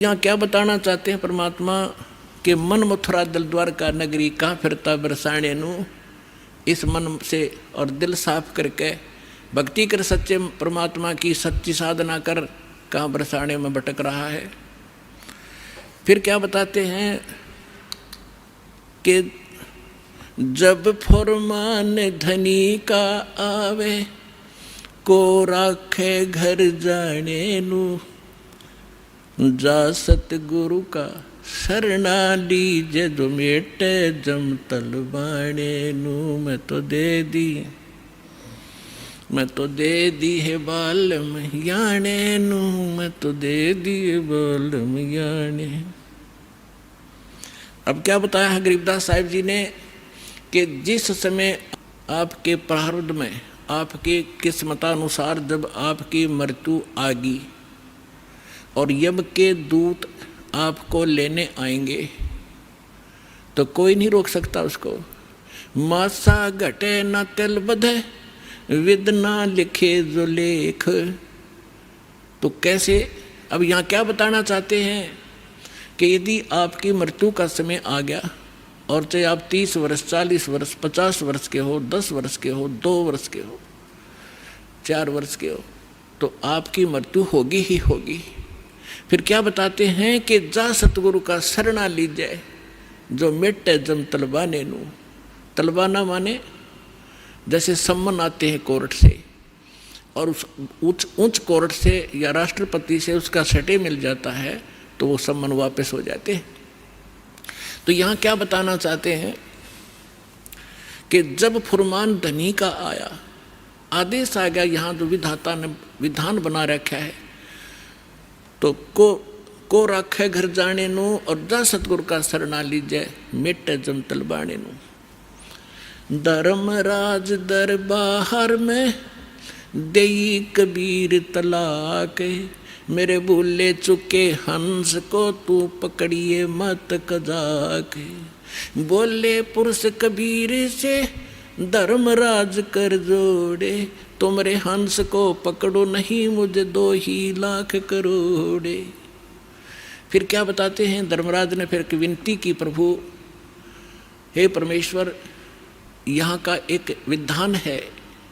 यहाँ क्या बताना चाहते हैं परमात्मा के मन मथुरा दिल द्वारका नगरी कहाँ फिरता बरसाने नू। इस मन से और दिल साफ करके भक्ति कर सच्चे परमात्मा की सच्ची साधना कर कहाँ बरसाने में भटक रहा है। फिर क्या बताते हैं कि जब फरमान धनी का आवे को राखे घर जाने नू, जा सतगुरु का शरणा लीजे जो मेटे जम तलबाने नू। मैं तो दे दी है बालम याने नू, मैं तो दे दी है बालम याने। अब क्या बताया है गरीबदास साहिब जी ने कि जिस समय आपके प्रारब्ध में आपके किस्मतानुसार जब आपकी मृत्यु आ गई और यम के दूत आपको लेने आएंगे तो कोई नहीं रोक सकता उसको। मासा घटे न तिल बधे विद ना लिखे जो लेख। तो कैसे, अब यहाँ क्या बताना चाहते हैं कि यदि आपकी मृत्यु का समय आ गया और चाहे आप 30 वर्ष 40 वर्ष 50 वर्ष के हो, 10 वर्ष के हो, 2 वर्ष के हो, 4 वर्ष के हो, तो आपकी मृत्यु होगी ही होगी। फिर क्या बताते हैं कि जा सतगुरु का शरणा लीजिए जो मिटे जम तलबाने नू। तलबाना माने जैसे सम्मन आते हैं कोर्ट से और उस उच्च कोर्ट से या राष्ट्रपति से उसका सटे मिल जाता है तो वो सम्मन वापस हो जाते हैं। तो यहाँ क्या बताना चाहते हैं कि जब फुरमान धनी का आया, आदेश आ गया, यहाँ जो विधाता ने विधान बना रखा है, तो को राखे घर जाने नू और जा सतगुरु का शरणा लीजिए मिटे जम तलबाने नू। धर्मराज दरबार में देई कबीर तलाक, मेरे भूले चुके हंस को तू पकड़िए मत कजाक। बोले पुरुष कबीर से धर्मराज कर जोड़े, तुमरे हंस को पकड़ो नहीं मुझे 2 ही लाख करोड़े। फिर क्या बताते हैं, धर्मराज ने फिर विनती की, प्रभु हे परमेश्वर, यहाँ का एक विधान है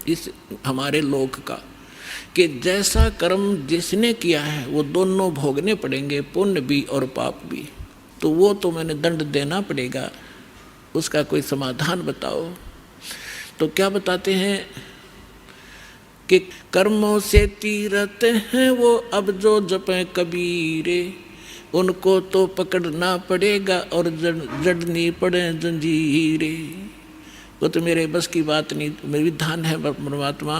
इस हमारे लोक का कि जैसा कर्म जिसने किया है वो दोनों भोगने पड़ेंगे, पुण्य भी और पाप भी। तो वो तो मैंने दंड देना पड़ेगा, उसका कोई समाधान बताओ। तो क्या बताते हैं कि कर्मों से तीरथ हैं वो अब जो जपें कबीरे, उनको तो पकड़ना पड़ेगा और जड़नी पड़े जंजीरे। वो तो मेरे बस की बात नहीं, मेरे विधान है परमात्मा।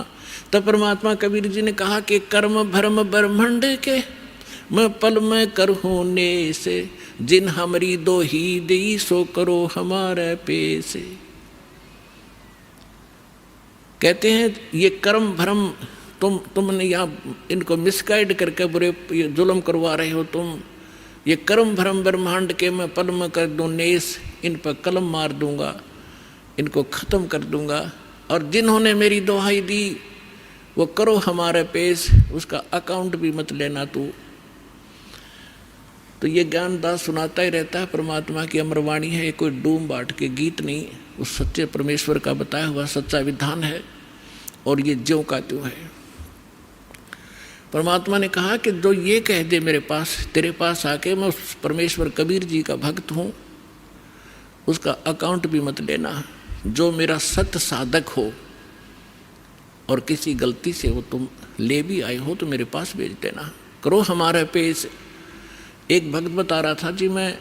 तब परमात्मा कबीर जी ने कहा कि कर्म भ्रम ब्रह्मंड के मैं पल में करहूँ ने से, जिन हमारी 2 ही दी सो करो हमारे पेसे। कहते हैं ये कर्म भ्रम तुमने यहाँ इनको मिसगाइड करके बुरे जुल्म करवा रहे हो तुम। ये कर्म भ्रम ब्रह्मांड के मैं पल में कर दूँ नेस, इन पर कलम मार दूंगा, इनको ख़त्म कर दूंगा। और जिन्होंने मेरी दुहाई दी वो करो हमारे पेश, उसका अकाउंट भी मत लेना तू। तो ये ज्ञानदास सुनाता ही रहता है, परमात्मा की अमरवाणी है, ये कोई डूम बाट के गीत नहीं, उस सच्चे परमेश्वर का बताया हुआ सच्चा विधान है और ये ज्यों का त्यों है। परमात्मा ने कहा कि जो ये कह दे मेरे पास, तेरे पास आके मैं उस परमेश्वर कबीर जी का भक्त हूँ, उसका अकाउंट भी मत लेना। जो मेरा सत्य साधक हो और किसी गलती से वो तुम ले भी आए हो तो मेरे पास भेज देना, करो हमारे पेश। एक भक्त बता रहा था जी, मैं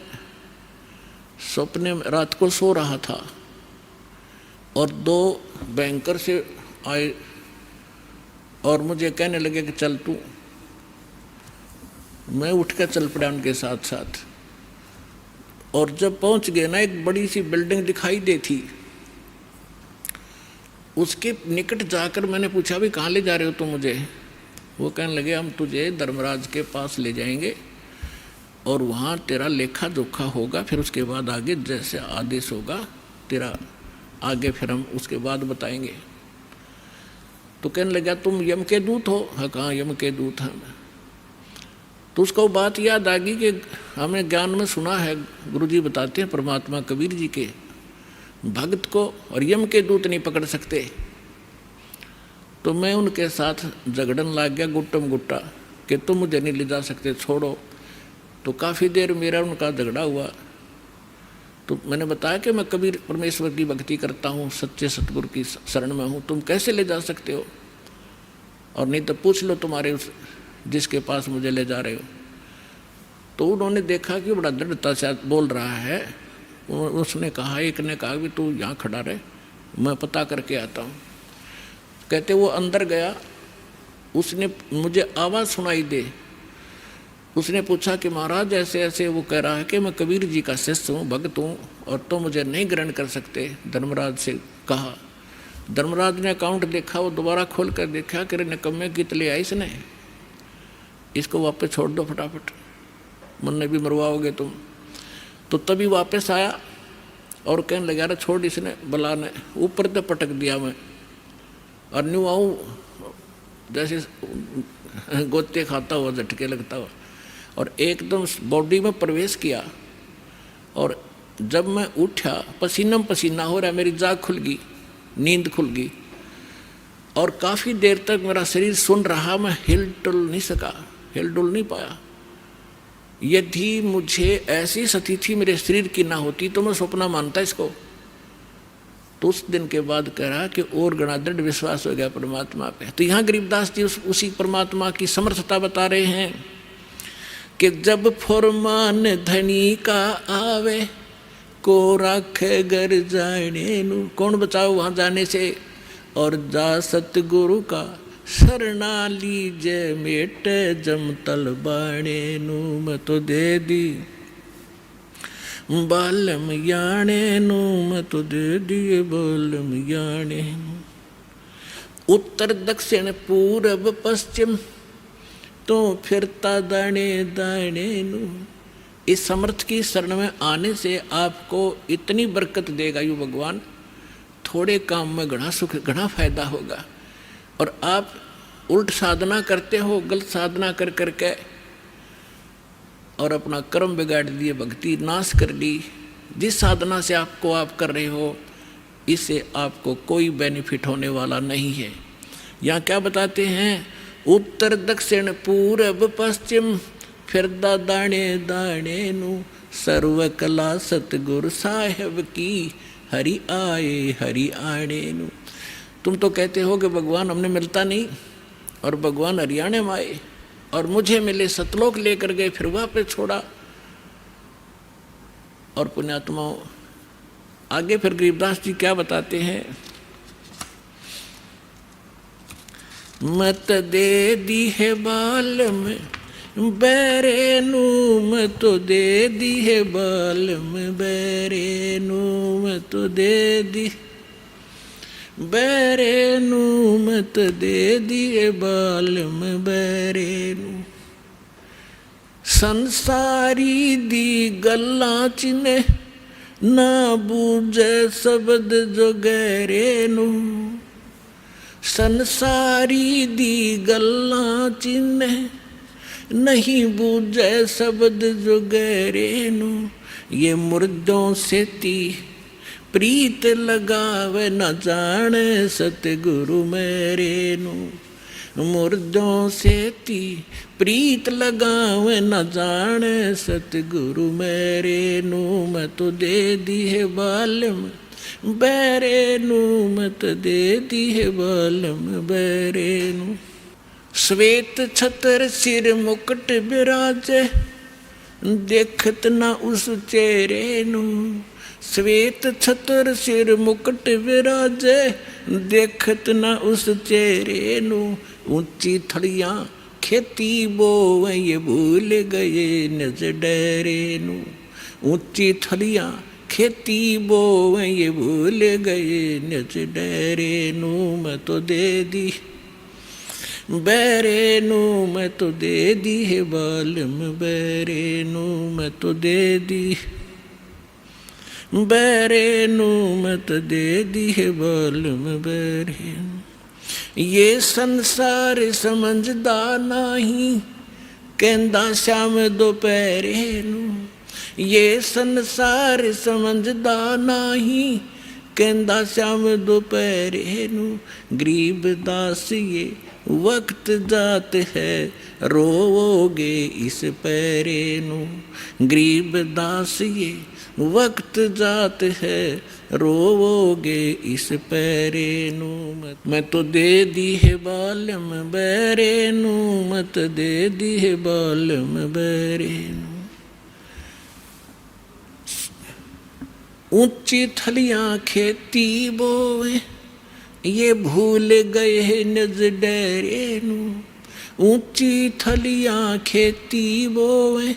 सपने में रात को सो रहा था और 2 बैंकर से आए और मुझे कहने लगे कि चल तू। मैं उठ कर चल पड़ा उनके साथ साथ और जब पहुंच गए ना, एक बड़ी सी बिल्डिंग दिखाई दी थी, उसके निकट जाकर मैंने पूछा भी कहाँ ले जा रहे हो तुम मुझे। वो कहने लगे हम तुझे धर्मराज के पास ले जाएंगे और वहाँ तेरा लेखा जोखा होगा, फिर उसके बाद आगे जैसे आदेश होगा तेरा आगे फिर हम उसके बाद बताएंगे। तो कहने लगा तुम यम के दूत हो? हाँ, कहाँ यम के दूत हैं। तो उसको बात याद आ गई कि हमने ज्ञान में सुना है, गुरुजी बताते हैं परमात्मा कबीर जी के, भक्त को और यम के दूत नहीं पकड़ सकते। तो मैं उनके साथ झगड़न लग गया गुट्टम गुट्टा कि तुम मुझे नहीं ले जा सकते, छोड़ो। तो काफ़ी देर मेरा उनका झगड़ा हुआ। तो मैंने बताया कि मैं कबीर परमेश्वर की भक्ति करता हूँ, सच्चे सतगुरु की शरण में हूँ, तुम कैसे ले जा सकते हो, और नहीं तो पूछ लो तुम्हारे उस जिसके पास मुझे ले जा रहे हो। तो उन्होंने देखा कि बड़ा दृढ़ता से बोल रहा है। उसने कहा, एक ने कहा कि तू यहाँ खड़ा रहे, मैं पता करके आता हूँ। कहते वो अंदर गया, उसने मुझे आवाज़ सुनाई दे। उसने पूछा कि महाराज ऐसे ऐसे, वो कह रहा है कि मैं कबीर जी का शिष्य हूँ, भक्त हूँ, और तो मुझे नहीं ग्रहण कर सकते। धर्मराज से कहा। धर्मराज ने अकाउंट देखा, वो दोबारा खोल कर देखा कि निकम्मे कित ले आई इसने, इसको वापस छोड़ दो फटाफट, मन भी मरवाओगे तुम। तो तभी वापस आया और कहने लगा, अरे छोड़, इसने बला ने ऊपर तो पटक दिया मैं, और न्यू आऊँ जैसे गोते खाता हुआ, झटके लगता हुआ, और एकदम बॉडी में प्रवेश किया। और जब मैं उठा, पसीना पसीना हो रहा, मेरी जाग खुल गई, नींद खुल गई, और काफ़ी देर तक मेरा शरीर सुन रहा, मैं हिल डुल नहीं सका, हिल डुल नहीं पाया। यदि मुझे ऐसी स्थिति मेरे शरीर की ना होती तो मैं सपना मानता इसको। तो उस दिन के बाद कह रहा कि और गणा दृढ़ विश्वास हो गया परमात्मा पे। तो यहाँ गरीबदास जी उसी परमात्मा की समर्थता बता रहे हैं कि जब फरमान धनी का आवे को राखे घर जाने नु, कौन बचाओ वहाँ जाने से, और जा सतगुरु का शरणा लीजे मेटे जमतल बाणे नु, मैं तो दे दी बालम याने नु, मैं तो दे दिए बालम याने नु। उत्तर दक्षिण पूरब पश्चिम तो फिरता दाने दाने नु। इस समर्थ की शरण में आने से आपको इतनी बरकत देगा यू भगवान, थोड़े काम में घना सुख, घना फायदा होगा। और आप उल्ट साधना करते हो, गलत साधना कर करके, और अपना कर्म बिगाड़ दिए, भक्ति नाश कर ली। जिस साधना से आप कर रहे हो, इससे आपको कोई बेनिफिट होने वाला नहीं है। यहाँ क्या बताते हैं, उत्तर दक्षिण पूरब पश्चिम फिरदा दाने दाने नु, सर्व कला सतगुरु साहेब की हरि आए हरि आने नु। तुम तो कहते हो कि भगवान हमने मिलता नहीं, और भगवान हरियाणे में आए और मुझे मिले, सतलोक लेकर गए, फिर वापस छोड़ा। और पुण्यात्माओं आगे फिर गरीबदास जी क्या बताते हैं, मत दे दी है बाल में बैरे नू, मैं तो दे दी है बाल में बैरे नू, मैं तो दे दी बैरे नू, मैं तो दे दिए बाल में बैरे नू। संसारी दी गल्ला चिने ना बूझे शब्द जो गहरे नू, संसारी दी गल्ला चिने नहीं बूझे शब्द जो गहरे नू। ये मुर्दों से ती प्रीत लगावे न जाने सतगुरु मेरे नू, मुर्दों से ती प्रीत लगावे न जाने सतगुरु मेरे नू, मैं तो दे दी है बालम बैरे नू, मैं तो दे दी है बालम बैरे नू। श्वेत छतर सिर मुकुट विराजे देखत न उस चेहरे नू, श्वेत छतर सिर मुकुट विराजे देखत न उस चेहरे नू। ऊंची थड़ियाँ खेती बोवे ये भूल गए निज डेरे नू, ऊंची थड़ियाँ खेती बोवे ये भूल गए निज डेरे नू, मैं तो दे दी बैरे नू, मैं तो दे दी है बालम बैरे नू, मैं तो दे दी बैरे नू, मैं तो दे दी है बालम बैरे नू। ये संसार समझदा नहीं कहंदा श्याम दोपहरे नू, ये संसार समझदा नाही। कहंदा श्याम दोपहरे नू, गरीब दास ये वक्त जात है, रोवोगे इस पैरे नू। गरीब दास ये वक्त जात है, रोवोगे इस पैरे नू। मैं तो दे दी है बालम बैरे नू, मत दे दी है बालम बैरे नू। ऊंची थलियां खेती बोए, ये भूल गए हैं नज डेरे नू। ऊंची थलियां खेती बोए,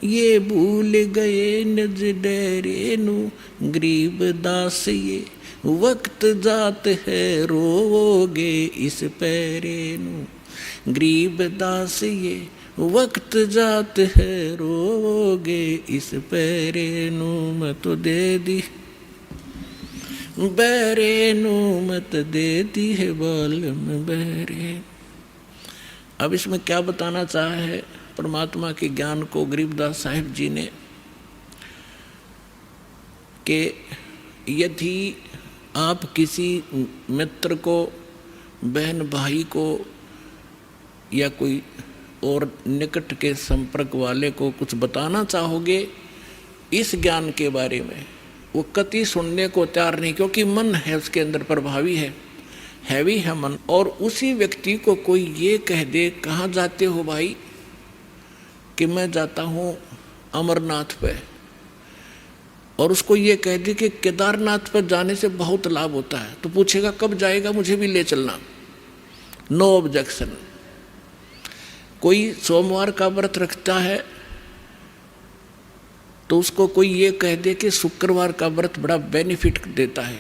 ये भूल गए नज डेरे नू। गरीब दास ये वक्त जात है, रोवोगे इस पैरे नू। गरीब दास ये वक्त जात है, रोवोगे इस पैरे नू। मैं तो दे दी बैरे नू, मत दे दी है बालम बैरे। अब इसमें क्या बताना चाहा है परमात्मा के ज्ञान को गरीबदास साहिब जी ने, कि यदि आप किसी मित्र को, बहन भाई को, या कोई और निकट के संपर्क वाले को कुछ बताना चाहोगे इस ज्ञान के बारे में, वो कति सुनने को तैयार नहीं, क्योंकि मन है उसके अंदर प्रभावी है भी है मन। और उसी व्यक्ति को कोई ये कह दे, कहाँ जाते हो भाई, कि मैं जाता हूँ अमरनाथ पे, और उसको ये कह दे कि केदारनाथ पर जाने से बहुत लाभ होता है, तो पूछेगा कब जाएगा, मुझे भी ले चलना। No objection. कोई सोमवार का व्रत रखता है तो उसको कोई ये कह दे कि शुक्रवार का व्रत बड़ा बेनिफिट देता है,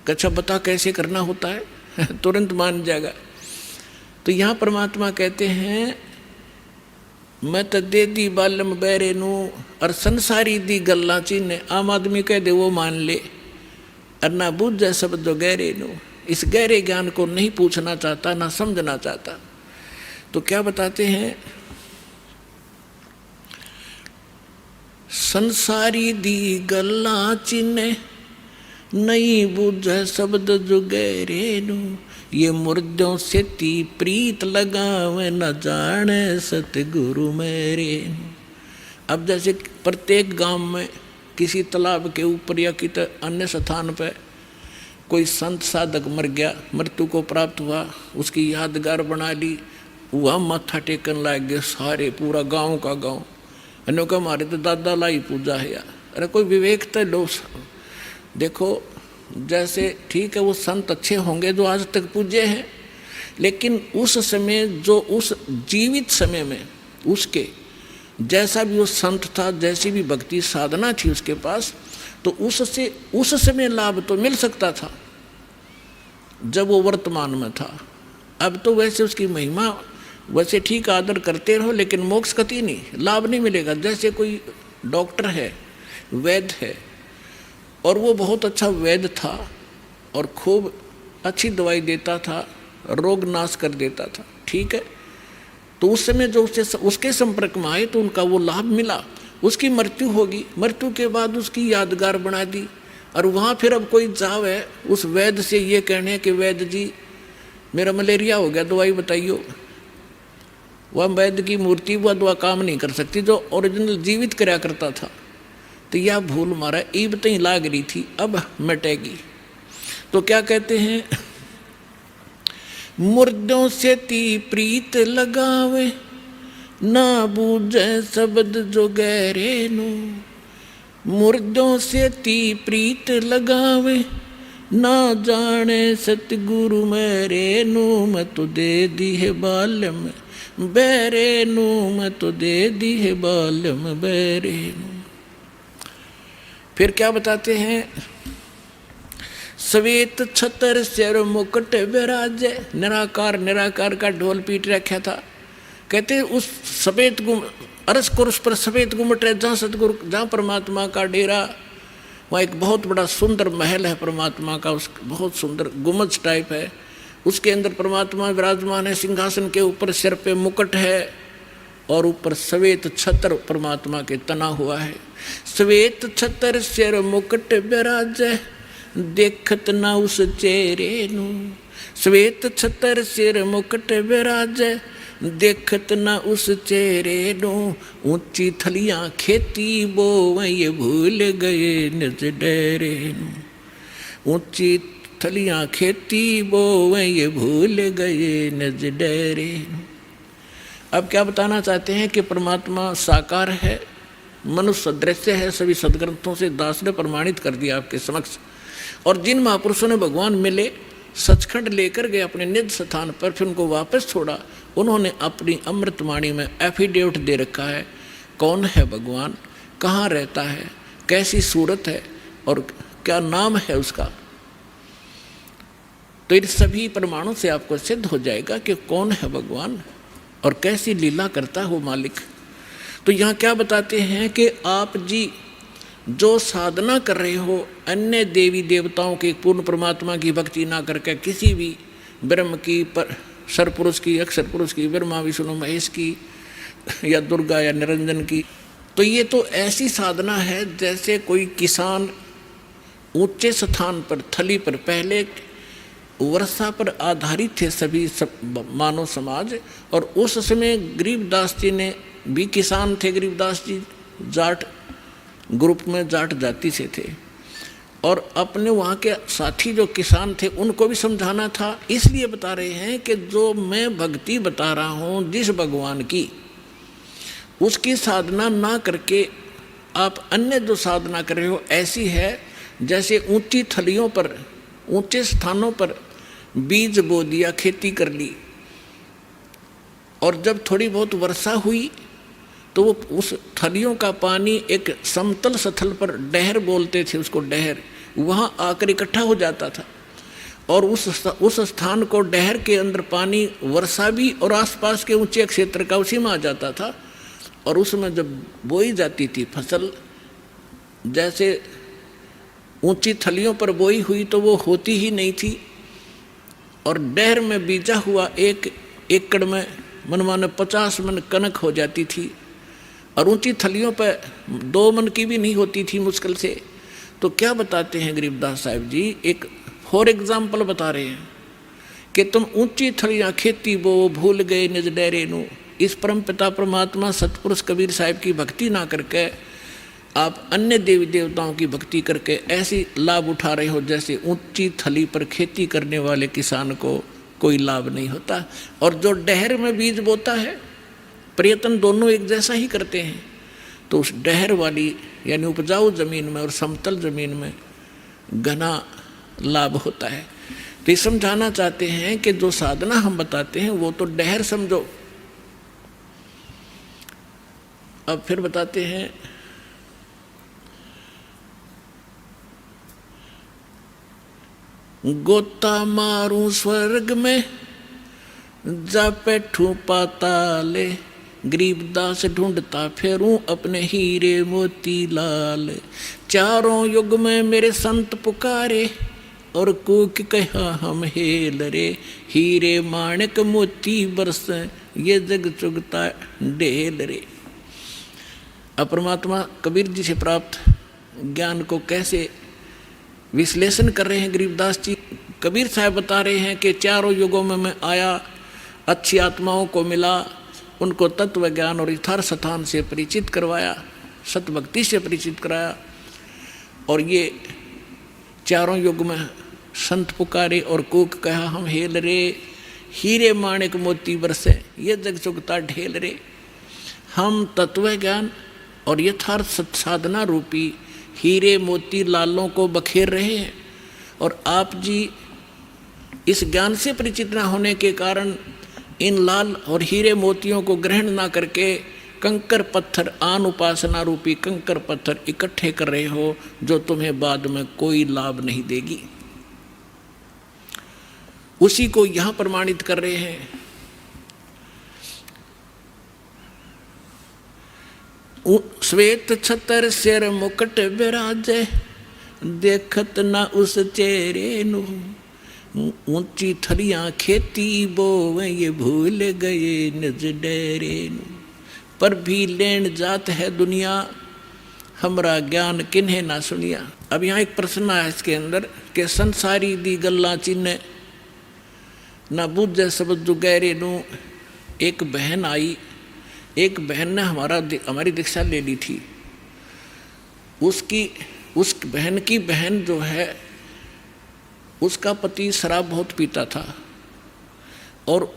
अच्छा बता कैसे करना होता है, तुरंत मान जाएगा। तो यहाँ परमात्मा कहते हैं मैं तो दे दी बालम बैरे नू, और संसारी दी गल्ला चीने। आम आदमी कह दे वो मान ले, और ना बूझे शब्द जो गहरे नू, इस गहरे ज्ञान को नहीं पूछना चाहता, ना समझना चाहता। तो क्या बताते हैं, संसारी दी गल्ला चिन्ह नहीं बूझे शब्द जो गहरे नू। ये मुर्दों से ती प्रीत लगावे, न जाने सतगुरु मेरे। अब जैसे प्रत्येक गांव में किसी तालाब के ऊपर या किसी अन्य स्थान पर कोई संत साधक मर गया, मृत्यु को प्राप्त हुआ, उसकी यादगार बना ली, वह माथा टेकन लाग गए सारे, पूरा गांव का गांव। अन्यों का हमारे तो दादा लाई पूजा है यार। अरे कोई विवेक तो लो। देखो जैसे ठीक है वो संत अच्छे होंगे जो आज तक पूजे हैं, लेकिन उस समय जो उस जीवित समय में उसके जैसा भी वो संत था, जैसी भी भक्ति साधना थी उसके पास, तो उससे उस समय लाभ तो मिल सकता था जब वो वर्तमान में था। अब तो वैसे उसकी महिमा वैसे ठीक आदर करते रहो, लेकिन मोक्ष कति नहीं, लाभ नहीं मिलेगा। जैसे कोई डॉक्टर है, वैद्य है, और वो बहुत अच्छा वैद्य था और खूब अच्छी दवाई देता था, रोग नाश कर देता था, ठीक है। तो उस समय जो उसके संपर्क में आए तो उनका वो लाभ मिला। उसकी मृत्यु होगी, मृत्यु के बाद उसकी यादगार बना दी, और वहाँ फिर अब कोई जावे उस वैद्य से ये कहने कि वैद्य जी मेरा मलेरिया हो गया, दवाई बताइयो। वह वैद्य की मूर्ति वह दवा काम नहीं कर सकती, जो ओरिजिनल जीवित कराया करता था। तो यह भूल मारा ईब तई लाग रही थी, अब मिटेगी। तो क्या कहते हैं, मुर्दों से ती प्रीत लगावे, ना बूझे शब्द जो गहरे नो। मुर्दों से ती प्रीत लगावे, ना जाने सतगुरु मेरे नो। मैं तो दे दी है बालम बैरे नो, मैं तो दे दी है बालम बैरे नो। फिर क्या बताते हैं, श्वेत छतर सिर मुकुट विराजे। निराकार निराकार का ढोल पीट रखा था। कहते उस सफेद अरस कुर्स पर सफेद गुम्मट है, जहाँ सतगुरु, जहाँ परमात्मा का डेरा, वहाँ एक बहुत बड़ा सुंदर महल है परमात्मा का, उस बहुत सुंदर गुम्बज टाइप है। उसके अंदर परमात्मा विराजमान है, सिंहासन के ऊपर सिर पे मुकुट है, और ऊपर श्वेत छत्र परमात्मा के तना हुआ है। श्वेत छत्र सिर मुकुट बिराजे, देखत ना उस चेहरे नू। श्वेत छत्र सिर मुकुट बिराजे, देखत ना उस चेहरे नू। ऊंची थलियां खेती बोवई, भूल गए निज डेरे नू। ऊंची थलियां खेती बोवई, भूल गए निज डेरे नू। अब क्या बताना चाहते हैं कि परमात्मा साकार है, मनुष्य दृश्य है। सभी सदग्रंथों से दास ने प्रमाणित कर दिया आपके समक्ष। और जिन महापुरुषों ने भगवान मिले, सचखंड लेकर गए अपने निज स्थान पर, फिर उनको वापस छोड़ा, उन्होंने अपनी अमृतवाणी में एफिडेविट दे रखा है कौन है भगवान, कहाँ रहता है, कैसी सूरत है और क्या नाम है उसका। तो इन सभी प्रमाणों से आपको सिद्ध हो जाएगा कि कौन है भगवान और कैसी लीला करता हो मालिक। तो यहाँ क्या बताते हैं कि आप जी जो साधना कर रहे हो, अन्य देवी देवताओं के पूर्ण परमात्मा की भक्ति ना करके किसी भी ब्रह्म की, सरपुरुष की, अक्षर पुरुष की, ब्रह्मा विष्णु महेश की, या दुर्गा या निरंजन की, तो ये तो ऐसी साधना है जैसे कोई किसान ऊंचे स्थान पर, थली पर, पहले वर्षा पर आधारित थे सभी मानव समाज। और उस समय गरीबदास जी ने भी किसान थे। गरीबदास जी जाट ग्रुप में, जाट जाति से थे, और अपने वहाँ के साथी जो किसान थे उनको भी समझाना था। इसलिए बता रहे हैं कि जो मैं भक्ति बता रहा हूँ जिस भगवान की, उसकी साधना ना करके आप अन्य जो साधना कर रहे हो ऐसी है जैसे ऊंची थलियों पर, ऊंचे स्थानों पर बीज बो दिया, खेती कर ली, और जब थोड़ी बहुत वर्षा हुई तो वो उस थलियों का पानी एक समतल स्थल पर, डहर बोलते थे उसको, डहर, वहाँ आकर इकट्ठा हो जाता था। और उस स्थान को, डहर के अंदर पानी वर्षा भी और आसपास के ऊंचे क्षेत्र का उसी में आ जाता था। और उसमें जब बोई जाती थी फसल, जैसे ऊंची थलियों पर बोई हुई तो वो होती ही नहीं थी। और डहर में बीजा हुआ 1 एकड़ में मनमाने 50 मन कनक हो जाती थी, और ऊंची थलियों पर 2 मन की भी नहीं होती थी मुश्किल से। तो क्या बताते हैं गरीबदास साहिब जी, एक फॉर एग्जाम्पल बता रहे हैं कि तुम ऊंची थलियां खेती बो, भूल गए निज डेरे नू। इस परम पिता परमात्मा सतपुरुष कबीर साहिब की भक्ति ना करके आप अन्य देवी देवताओं की भक्ति करके ऐसी लाभ उठा रहे हो जैसे ऊंची थली पर खेती करने वाले किसान को कोई लाभ नहीं होता। और जो डहर में बीज बोता है, प्रयत्न दोनों एक जैसा ही करते हैं, तो उस डहर वाली यानी उपजाऊ जमीन में और समतल जमीन में घना लाभ होता है। तो ये समझाना चाहते हैं कि जो साधना हम बताते हैं वो तो डहर समझो। अब फिर बताते हैं, गोता मारूं स्वर्ग में, जा बैठूं पाताले, गरीबदास ढूंढता फेरूं अपने हीरे मोती लाल। चारों युग में मेरे संत पुकारे, और कूक कहा हम हेल रे, हीरे माणिक मोती बरस, ये जग चुगता ढेल रे। अब परमात्मा कबीर जी से प्राप्त ज्ञान को कैसे विश्लेषण कर रहे हैं गरीबदास जी। कबीर साहब बता रहे हैं कि चारों युगों में मैं आया, अच्छी आत्माओं को मिला, उनको तत्व ज्ञान और यथार्थ स्थान से परिचित करवाया, सतभक्ति से परिचित कराया। और ये चारों युग में संत पुकारे और कूक कहा हम हेल रे, हीरे माणिक मोती बरसे, ये जग चुगता ढेल रे। हम तत्व ज्ञान और यथार्थ साधना रूपी हीरे मोती लालों को बखेर रहे हैं, और आप जी इस ज्ञान से परिचित न होने के कारण इन लाल और हीरे मोतियों को ग्रहण ना करके कंकर पत्थर, आन उपासना रूपी कंकर पत्थर इकट्ठे कर रहे हो, जो तुम्हें बाद में कोई लाभ नहीं देगी। उसी को यहाँ प्रमाणित कर रहे हैं। श्वेत छतर सिर मुकुट बिराजे, देखत ना उस चेहरे नू। ऊंची थलियां खेती बोवे, ये भूल गए निज डेरे नू। पर भी लेन जात है दुनिया, हमरा ज्ञान किन्हें ना सुनिया। अब यहाँ एक प्रश्न आया इसके अंदर कि संसारी दी गल्ला चिन्ह ना बूझे सब जो गहरे नू। एक बहन आई, एक बहन ने हमारी दीक्षा ले ली थी। उस बहन की बहन जो है उसका पति शराब बहुत पीता था, और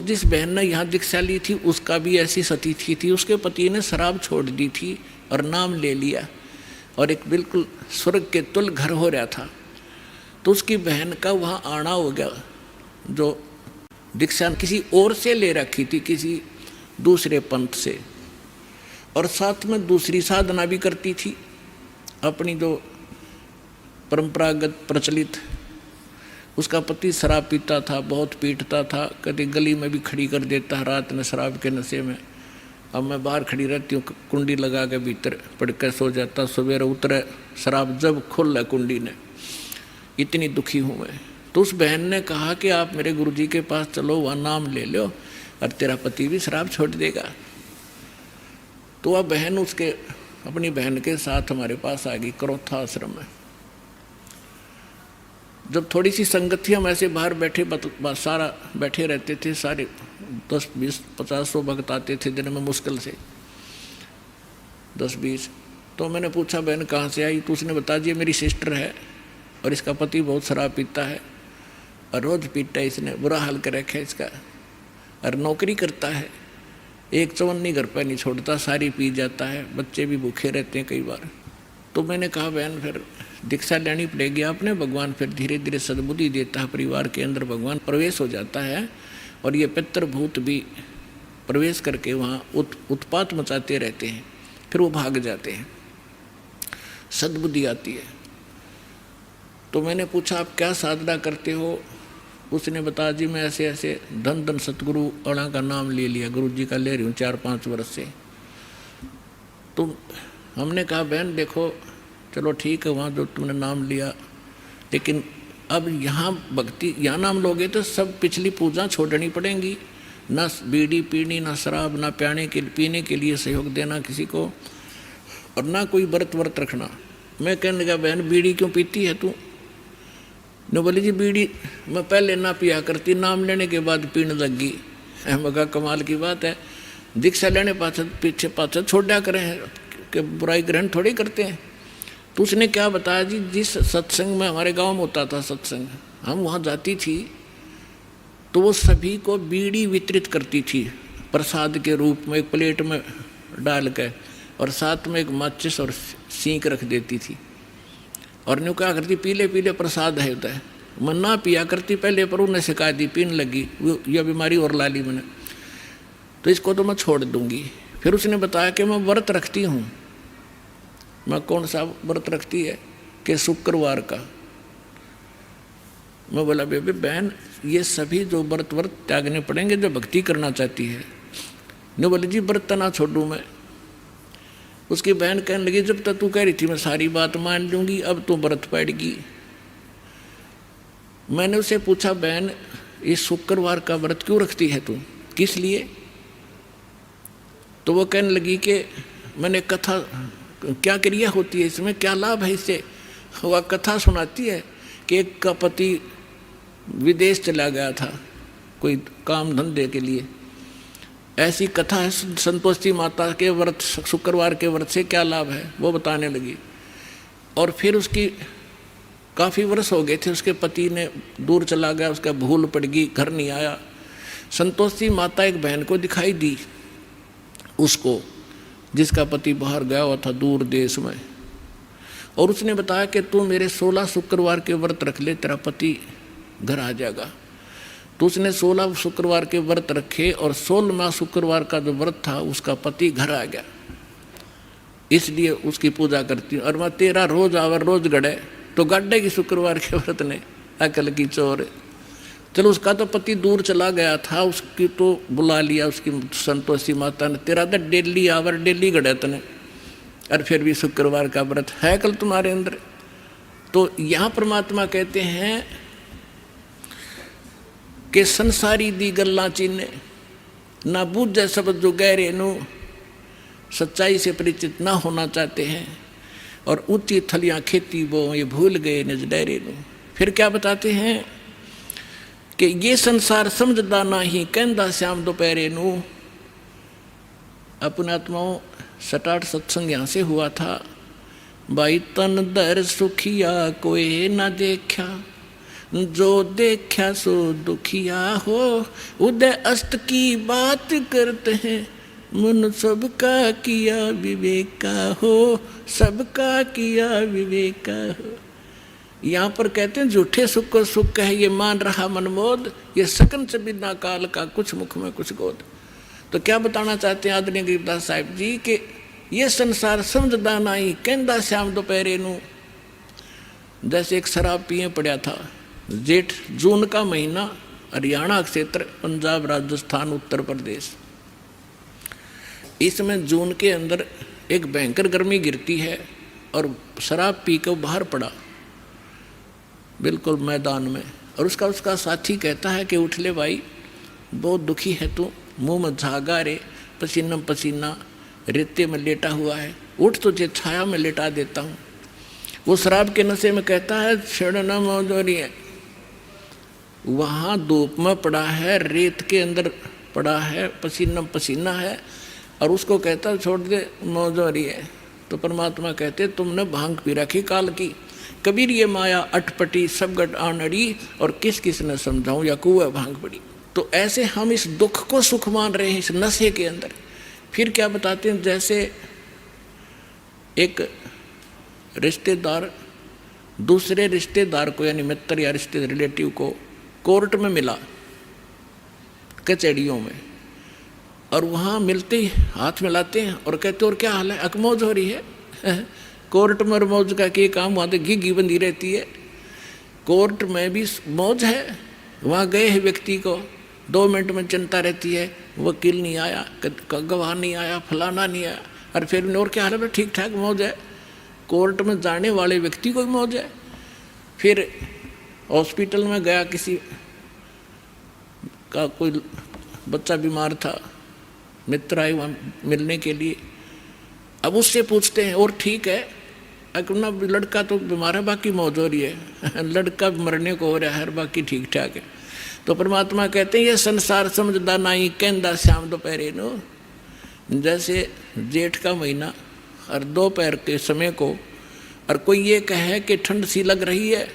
जिस बहन ने यहाँ दीक्षा ली थी उसका भी ऐसी स्थिति थी। उसके पति ने शराब छोड़ दी थी और नाम ले लिया, और एक बिल्कुल स्वर्ग के तुल घर हो रहा था। तो उसकी बहन का वहाँ आना हो गया, जो दीक्षा किसी और से ले रखी थी, किसी दूसरे पंथ से, और साथ में दूसरी साधना भी करती थी अपनी जो परंपरागत प्रचलित। उसका पति शराब पीता था, बहुत पीटता था, कभी गली में भी खड़ी कर देता रात में शराब के नशे में। अब मैं बाहर खड़ी रहती हूँ, कुंडी लगा के भीतर पड़ के सो जाता, सवेरे उतरे शराब जब खुल कुंडी ने। इतनी दुखी हूँ मैं। तो उस बहन ने कहा कि आप मेरे गुरुजी के पास चलो, वहाँ नाम ले लो और तेरा पति भी शराब छोड़ देगा। तो वह बहन अपनी बहन के साथ हमारे पास आ गई करोथा आश्रम में। जब थोड़ी सी संगत थी, हम ऐसे बाहर बैठे सारा बैठे रहते थे, सारे 10, 20, 50, 100 भक्त आते थे दिन में, मुश्किल से 10, 20। तो मैंने पूछा बहन कहाँ से आई? तो उसने बता दिया मेरी सिस्टर है, और इसका पति बहुत शराब पीता है, और रोज़ पीता है, इसने बुरा हाल कर रखा है इसका, और नौकरी करता है, एक चवन्नी घर पर नहीं छोड़ता, सारी पी जाता है, बच्चे भी भूखे रहते हैं कई बार। तो मैंने कहा बहन फिर दीक्षा लेनी पड़ेगी आपने, भगवान फिर धीरे धीरे सद्बुद्धि देता है, परिवार के अंदर भगवान प्रवेश हो जाता है, और ये पितृभूत भी प्रवेश करके वहाँ उत्पात मचाते रहते हैं, फिर वो भाग जाते हैं, सद्बुद्धि आती है। तो मैंने पूछा आप क्या साधना करते हो? उसने बताया जी मैं ऐसे ऐसे धन धन सतगुरु अणा का नाम ले लिया, गुरु जी का ले रही हूँ 4-5 वर्ष से। तो हमने कहा बहन देखो चलो ठीक है, वहाँ जो तुमने नाम लिया, लेकिन अब यहाँ भक्ति, यहाँ नाम लोगे तो सब पिछली पूजा छोड़नी पड़ेंगी, ना बीड़ी पीनी, ना शराब, ना पीने के लिए सहयोग देना किसी को, और ना कोई व्रत रखना। मैं कहने लगा बहन बीड़ी क्यों पीती है तू? ने बोली जी बीड़ी मैं पहले ना पिया करती, नाम लेने के बाद पीने लग गई। मैं कहा कमाल की बात है, दीक्षा लेने पीछे पाछे छोड़ा करें कि बुराई ग्रहण थोड़ी करते हैं। तो उसने क्या बताया जी, जिस सत्संग में हमारे गांव में होता था सत्संग, हम वहाँ जाती थी तो वो सभी को बीड़ी वितरित करती थी प्रसाद के रूप में, एक प्लेट में डाल के, और साथ में एक माचिस और सींक रख देती थी, और न्यू क्या करती पीले पीले प्रसाद है होता है। मैं ना पिया करती पहले, पर उन्हें शिकायत दी, पीने लगी, यह बीमारी और ला ली मैंने, तो इसको तो मैं छोड़ दूंगी। फिर उसने बताया कि मैं व्रत रखती हूँ। मैं कौन सा व्रत रखती है? कि शुक्रवार का। मैं बोला बेबी बहन ये सभी जो व्रत त्यागने पड़ेंगे जो भक्ति करना चाहती है। ने बोले जी व्रत ना छोड़ूँ मैं। उसकी बहन कहने लगी जब तक तू कह रही थी मैं सारी बात मान लूँगी, अब तो व्रत पड़ेगी। मैंने उसे पूछा बहन इस शुक्रवार का व्रत क्यों रखती है तू, किस लिए? तो वो कहने लगी कि मैंने कथा, क्या क्रिया होती है इसमें, क्या लाभ है इससे? वह कथा सुनाती है कि एक का पति विदेश चला गया था कोई काम धंधे के लिए, ऐसी कथा है संतोषी माता के व्रत, शुक्रवार के व्रत से क्या लाभ है वो बताने लगी। और फिर उसकी काफ़ी वर्ष हो गए थे, उसके पति ने दूर चला गया, उसका भूल पड़ गई, घर नहीं आया। संतोषी माता एक बहन को दिखाई दी उसको, जिसका पति बाहर गया हुआ था दूर देश में, और उसने बताया कि तू मेरे 16 शुक्रवार के व्रत रख ले, तेरा पति घर आ जाएगा। तो उसने 16 शुक्रवार के व्रत रखे, और 16वां शुक्रवार का जो व्रत था उसका पति घर आ गया, इसलिए उसकी पूजा करती हूँ। और मैं 13 रोज आवर रोज गड़े तो गाड्डे की शुक्रवार के व्रत ने, अकल की चोर। चलो उसका तो पति दूर चला गया था, उसकी तो बुला लिया उसकी संतोषी माता ने, तेरा तो डेली आवर डेली गड़े तने, और फिर भी शुक्रवार का व्रत है कल तुम्हारे अंदर। तो यहाँ परमात्मा कहते हैं कि संसारी दी गल्ला चीने ना बूझे सब जो गहरे नू, सच्चाई से परिचित ना होना चाहते हैं और ऊंची थलियां खेती वो ये भूल गए निज डेरे नू। फिर क्या बताते हैं कि ये संसार समझदा नहीं कहंदा श्याम दोपहरे नू। अपने आत्माओं सटाट सत्संग यहाँ से हुआ था। भाई तन दर सुखिया कोई ना देखा, जो देखा सो दुखिया हो। उदय अस्त की बात करते हैं, मन सबका किया विवेका हो, सबका किया विवेका हो। यहाँ पर कहते हैं झूठे सुख को सुख कहे ये मान रहा मनमोद, ये सकन से बिना काल का कुछ मुख में कुछ गोद। तो क्या बताना चाहते हैं आदरणीय गरीबदास साहिब जी कि ये संसार समझदा नहीं कहंदा श्याम दोपहरे नू। जैसे एक शराब पिए पड़ा था, जेठ जून का महीना, हरियाणा क्षेत्र, पंजाब, राजस्थान, उत्तर प्रदेश। इसमें जून के अंदर एक भयंकर गर्मी गिरती है और शराब पी कर बाहर पड़ा बिल्कुल मैदान में। और उसका साथी कहता है कि उठ ले भाई, बहुत दुखी है तू, मुंह में झागा रे, पसीना पसीना, रेते में लेटा हुआ है, उठ तुझे छाया में लेटा देता हूँ। वो शराब के नशे में कहता है छेड़ना मौजूरी है। वहाँ धूप में पड़ा है, रेत के अंदर पड़ा है, पसीना पसीना है, और उसको कहता छोड़ दे मौजूरी है। तो परमात्मा कहते तुमने भांग पी रखी काल की, कबीर ये माया अटपटी सब गट आनड़ी, और किस किस ने समझाऊं या कुआ भांग पड़ी। तो ऐसे हम इस दुख को सुख मान रहे हैं इस नशे के अंदर। फिर क्या बताते हैं, जैसे एक रिश्तेदार दूसरे रिश्तेदार को यानी मित्र या रिश्ते रिलेटिव को कोर्ट में मिला, कचहरियों में, और वहाँ मिलते ही हाथ मिलाते हैं और कहते और क्या हाल है, अकमौज हो रही है। कोर्ट में मौज का क्या काम, वहाँ तो घी बंधी रहती है। कोर्ट में भी मौज है, वहाँ गए हैं व्यक्ति को 2 मिनट में चिंता रहती है, वकील नहीं आया, गवाह नहीं आया, फलाना नहीं आया, और फिर और क्या हाल है, ठीक ठाक मौज है। कोर्ट में जाने वाले व्यक्ति को भी मौज है। फिर हॉस्पिटल में गया, किसी का कोई बच्चा बीमार था, मित्र आए वहाँ मिलने के लिए। अब उससे पूछते हैं और ठीक है, अपना लड़का तो बीमार है, बाकी मौज हो रही है। लड़का मरने को हो रहा है, बाकी ठीक ठाक है। तो परमात्मा कहते हैं ये संसार समझदा नहीं कहंदा श्याम दोपहरे नो। जैसे जेठ का महीना और दोपहर के समय को, और कोई ये कहे कि ठंड सी लग रही है,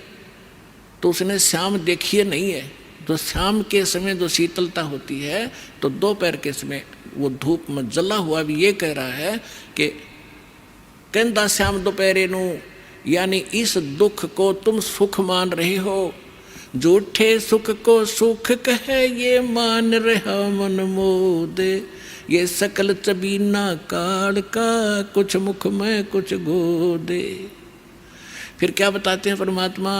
तो उसने श्याम देखी नहीं है। तो शाम के समय जो शीतलता होती है, तो दोपहर के समय वो धूप में जला हुआ भी ये कह रहा है कि कहंदा श्याम दोपहरे नू, यानी इस दुख को तुम सुख मान रहे हो। झूठे सुख को सुख कहे ये मान रहा मन मोद, ये सकल चबीना काल का कुछ मुख में कुछ गोदे। फिर क्या बताते हैं परमात्मा,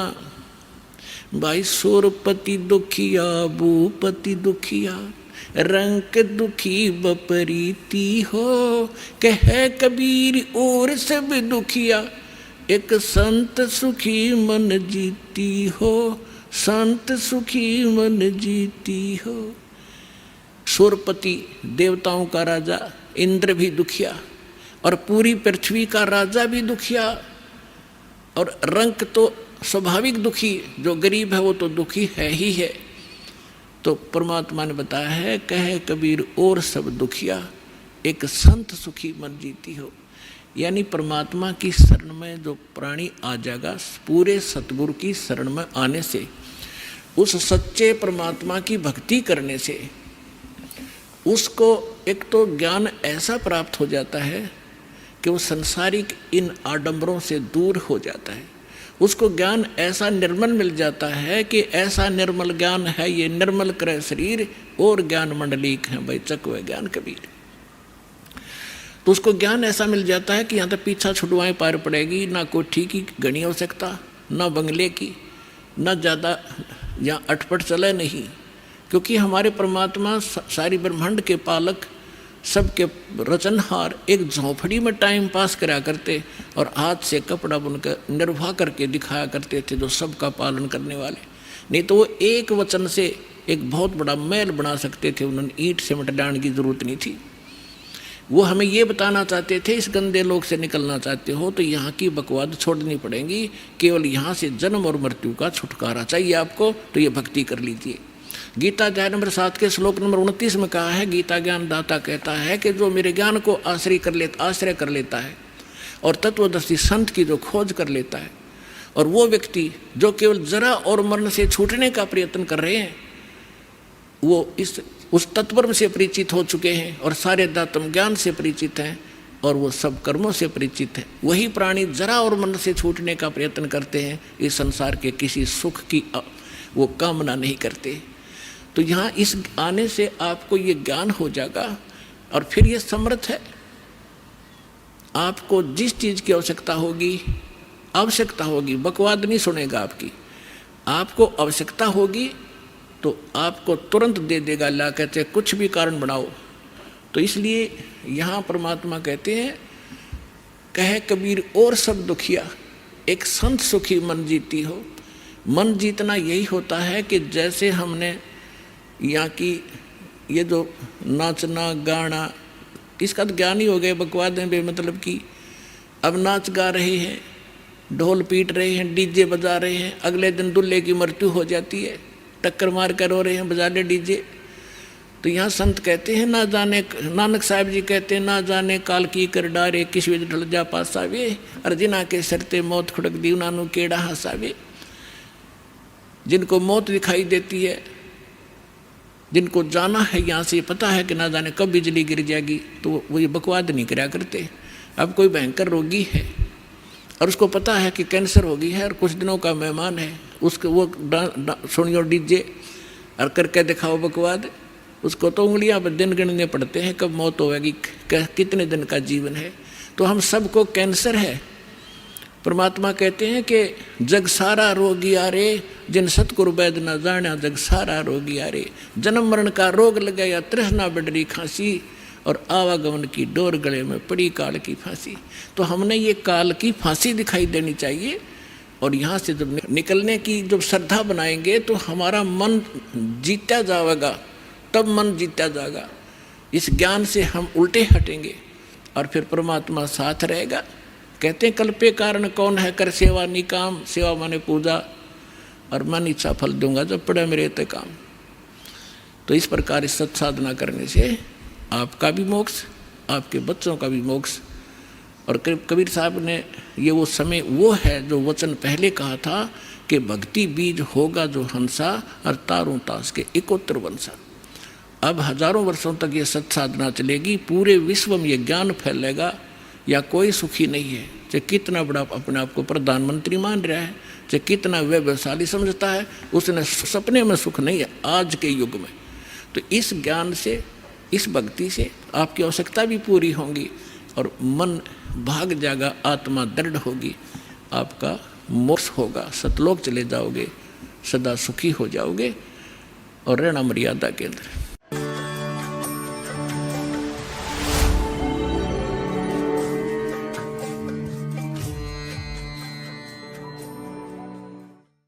भाई सुरपति दुखिया भूपति दुखिया, रंग दुखी बपरीती हो, कह कबीर और सब दुखिया, एक संत सुखी मन जीती हो, संत सुखी मन जीती हो। सुरपति देवताओं का राजा इंद्र भी दुखिया, और पूरी पृथ्वी का राजा भी दुखिया, और रंक तो स्वाभाविक दुखी, जो गरीब है वो तो दुखी है ही है। तो परमात्मा ने बताया है, कहे कबीर और सब दुखिया, एक संत सुखी मन जीती हो। यानी परमात्मा की शरण में जो प्राणी आ जाएगा, पूरे सतगुरु की शरण में आने से, उस सच्चे परमात्मा की भक्ति करने से उसको एक तो ज्ञान ऐसा प्राप्त हो जाता है कि वो संसारिक इन आडंबरों से दूर हो जाता है। उसको ज्ञान ऐसा निर्मल मिल जाता है कि ऐसा निर्मल ज्ञान है, ये निर्मल करे शरीर और ज्ञान मंडलीक है भाई चकवे ज्ञान कबीर। तो उसको ज्ञान ऐसा मिल जाता है कि यहाँ तक पीछा छुड़वाएं पार पड़ेगी, ना कोठी की घनी हो सकता, ना बंगले की, ना ज़्यादा यहाँ अटपट चले नहीं, क्योंकि हमारे परमात्मा सारी ब्रह्मांड के पालक, सबके रचनहार एक झोंपड़ी में टाइम पास करा करते और हाथ से कपड़ा बुनकर निर्वाह करके दिखाया करते थे, जो सबका पालन करने वाले। नहीं तो वो एक वचन से एक बहुत बड़ा महल बना सकते थे, उन्होंने ईंट सीमेंट डालने की जरूरत नहीं थी। वो हमें ये बताना चाहते थे, इस गंदे लोक से निकलना चाहते हो तो यहाँ की बकवाद छोड़नी पड़ेगी, केवल यहाँ से जन्म और मृत्यु का छुटकारा चाहिए आपको, तो ये भक्ति कर लीजिए। गीता अध्याय नंबर 7 के श्लोक नंबर 29 में कहा है, गीता ज्ञान दाता कहता है कि जो मेरे ज्ञान को आश्रय कर लेता है और तत्वदर्शी संत की जो खोज कर लेता है, और वो व्यक्ति जो केवल जरा और मरण से छूटने का प्रयत्न कर रहे हैं, वो उस तत्पर से परिचित हो चुके हैं और सारे दातम ज्ञान से परिचित हैं और वो सब कर्मों से परिचित है, वही प्राणी जरा और मरण से छूटने का प्रयत्न करते हैं, इस संसार के किसी सुख की वो कामना नहीं करते। तो यहाँ इस आने से आपको ये ज्ञान हो जाएगा और फिर ये समर्थ है। आपको जिस चीज़ की आवश्यकता होगी, बकवाद नहीं सुनेगा आपकी। आपको आवश्यकता होगी तो आपको तुरंत दे देगा, ला कहते कुछ भी कारण बनाओ। तो इसलिए यहाँ परमात्मा कहते हैं, कहे कबीर और सब दुखिया, एक संत सुखी मन जीती हो। मन जीतना यही होता है कि जैसे हमने यहाँ की ये जो नाचना गाना, इसका तो ज्ञान ही हो गया, बकवाद है बेमतलब की। अब नाच गा रहे हैं, ढोल पीट रहे हैं, डीजे बजा रहे हैं, अगले दिन दूल्हे की मृत्यु हो जाती है, टक्कर मार कर रो रहे हैं, बजा ले डीजे। तो यहाँ संत कहते हैं, ना जाने, नानक साहब जी कहते हैं, ना जाने काल की कर डारे, किस विध ढल जा पासावे, अर्जिना के सरते मौत खुड़क दी उनानू केड़ा हंसावे। जिनको मौत दिखाई देती है, जिनको जाना है यहाँ से, पता है कि ना जाने कब बिजली गिर जाएगी, तो वो ये बकवाद नहीं कराया करते। अब कोई भयंकर रोगी है और उसको पता है कि कैंसर हो गई है और कुछ दिनों का मेहमान है, उसको वो सुनियो डीजे और करके दिखाओ बकवाद, उसको तो उंगलियां पर दिन गिनने पड़ते हैं कब मौत होगी, कितने दिन का जीवन है। तो हम सबको कैंसर है। परमात्मा कहते हैं कि जग सारा रोगी आरे, जिन सतगुरु वैद न जाना, जग सारा रोगी आरे। जन्म मरण का रोग लगा या तृष्णा बढ़री खांसी, और आवागमन की डोर गले में पड़ी काल की फांसी। तो हमने ये काल की फांसी दिखाई देनी चाहिए, और यहाँ से जब निकलने की जब श्रद्धा बनाएंगे तो हमारा मन जीता जाएगा, तब मन जीता जाएगा। इस ज्ञान से हम उल्टे हटेंगे और फिर परमात्मा साथ रहेगा। कहते हैं कल्पे कारण कौन है, कर सेवा निकाम, सेवा माने पूजा, और मन इच्छा फल दूंगा जब पड़े मेरे ते काम। तो इस प्रकार इस सत्साधना करने से आपका भी मोक्ष, आपके बच्चों का भी मोक्ष। और कबीर साहब ने ये वो समय वो है जो वचन पहले कहा था कि भक्ति बीज होगा जो हंसा, और तारों तास के इकोत्र वंशा। अब हजारों वर्षों तक ये सत्साधना चलेगी, पूरे विश्व में ये ज्ञान फैलेगा, या कोई सुखी नहीं है, चाहे कितना बड़ा अपने आप को प्रधानमंत्री मान रहा है, चाहे कितना वैभवशाली समझता है, उसने सपने में सुख नहीं है आज के युग में। तो इस ज्ञान से, इस भक्ति से आपकी आवश्यकता भी पूरी होगी और मन भाग जाएगा, आत्मा दृढ़ होगी, आपका मोक्ष होगा, सतलोक चले जाओगे, सदा सुखी हो जाओगे और रहना मर्यादा के अंदर।